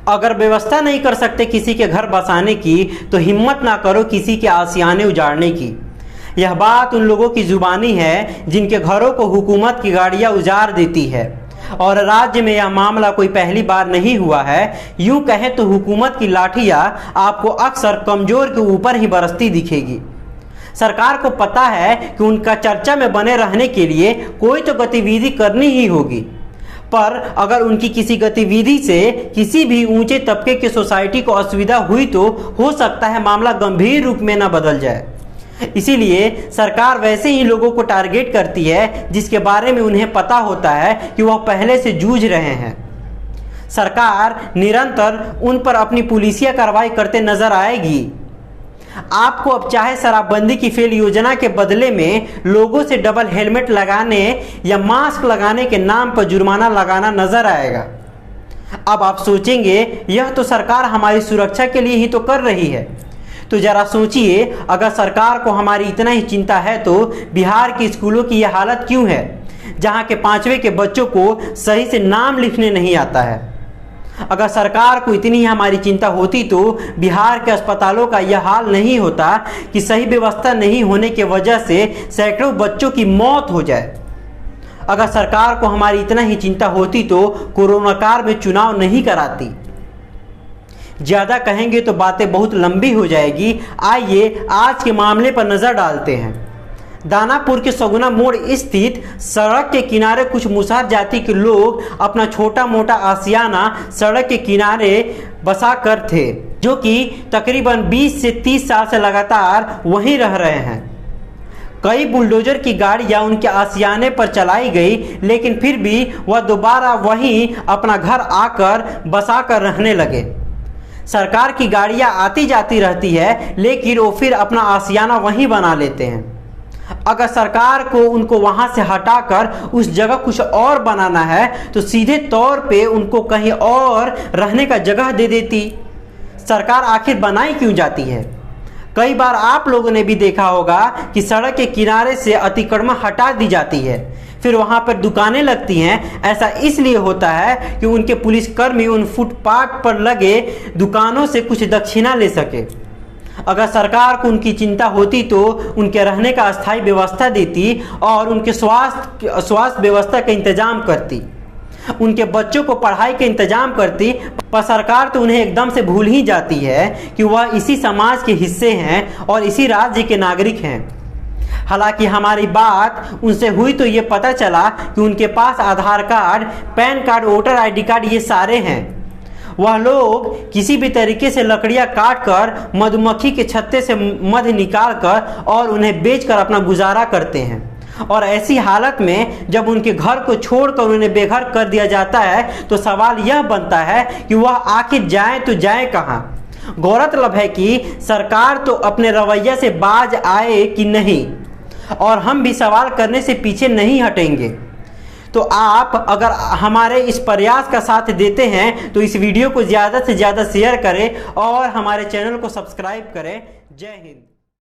अगर व्यवस्था नहीं कर सकते किसी के घर बसाने की, तो हिम्मत ना करो किसी के आशियाने उजाड़ने की। यह बात उन लोगों की जुबानी है जिनके घरों को हुकूमत की गाड़ियां उजाड़ देती है, और राज्य में यह मामला कोई पहली बार नहीं हुआ है। यूं कहें तो हुकूमत की लाठियां आपको अक्सर कमजोर के ऊपर ही बरसती दिखेगी। सरकार को पता है कि उनका चर्चा में बने रहने के लिए कोई तो गतिविधि करनी ही होगी, पर अगर उनकी किसी गतिविधि से किसी भी ऊंचे तबके की सोसाइटी को असुविधा हुई तो हो सकता है मामला गंभीर रूप में न बदल जाए। इसीलिए सरकार वैसे ही लोगों को टारगेट करती है जिसके बारे में उन्हें पता होता है कि वह पहले से जूझ रहे हैं। सरकार निरंतर उन पर अपनी पुलिसिया कार्रवाई करते नजर आएगी। आपको अब चाहे शराबबंदी की फेल योजना के बदले में लोगों से डबल हेलमेट लगाने या मास्क लगाने के नाम पर जुर्माना लगाना नजर आएगा। अब आप सोचेंगे, यह तो सरकार हमारी सुरक्षा के लिए ही तो कर रही है। तो जरा सोचिए, अगर सरकार को हमारी इतना ही चिंता है तो बिहार के स्कूलों की यह हालत क्यों है, जहां के 5वीं के बच्चों को सही से नाम लिखने नहीं आता है। अगर सरकार को इतनी ही हमारी चिंता होती तो बिहार के अस्पतालों का यह हाल नहीं होता कि सही व्यवस्था नहीं होने की वजह से सैकड़ों बच्चों की मौत हो जाए। अगर सरकार को हमारी इतना ही चिंता होती तो कोरोना काल में चुनाव नहीं कराती। ज्यादा कहेंगे तो बातें बहुत लंबी हो जाएगी। आइए आज के मामले पर नजर डालते हैं। दानापुर के सगुना मोड़ स्थित सड़क के किनारे कुछ मुसहर जाति के लोग अपना छोटा मोटा आशियाना सड़क के किनारे बसा कर थे, जो कि तकरीबन 20 से 30 साल से लगातार वहीं रह रहे हैं। कई बुलडोजर की गाड़ियां उनके आशियाने पर चलाई गई, लेकिन फिर भी वह दोबारा वहीं अपना घर आकर बसा कर रहने लगे। सरकार की गाड़ियां आती जाती रहती है, लेकिन वो फिर अपना आशियाना वहीं बना लेते हैं। अगर सरकार को उनको वहां से हटाकर उस जगह कुछ और बनाना है तो सीधे तौर पे उनको कहीं और रहने का जगह दे देती। सरकार आखिर बनाई क्यों जाती है? कई बार आप लोगों ने भी देखा होगा कि सड़क के किनारे से अतिक्रमण हटा दी जाती है, फिर वहां पर दुकानें लगती हैं। ऐसा इसलिए होता है कि उनके पुलिसकर्मी उन फुटपाथ पर लगे दुकानों से कुछ दक्षिणा ले सके। अगर सरकार को उनकी चिंता होती तो उनके रहने का अस्थायी व्यवस्था देती और उनके स्वास्थ्य व्यवस्था का इंतजाम करती, उनके बच्चों को पढ़ाई का इंतजाम करती। पर सरकार तो उन्हें एकदम से भूल ही जाती है कि वह इसी समाज के हिस्से हैं और इसी राज्य के नागरिक हैं। हालांकि हमारी बात उनसे हुई तो ये पता चला कि उनके पास Aadhaar card, PAN card, voter ID card ये सारे हैं। वह लोग किसी भी तरीके से लकड़ियां काट कर मधुमक्खी के छत्ते से मध निकाल कर और उन्हें बेचकर अपना गुजारा करते हैं। और ऐसी हालत में जब उनके घर को छोड़कर उन्हें बेघर कर दिया जाता है तो सवाल यह बनता है कि वह आखिर जाए तो जाए कहां। गौरतलब है कि सरकार तो अपने रवैया से बाज आए कि नहीं, और हम भी सवाल करने से पीछे नहीं हटेंगे। तो आप अगर हमारे इस प्रयास का साथ देते हैं तो इस वीडियो को ज़्यादा से ज़्यादा शेयर करें और हमारे चैनल को सब्सक्राइब करें। जय हिंद।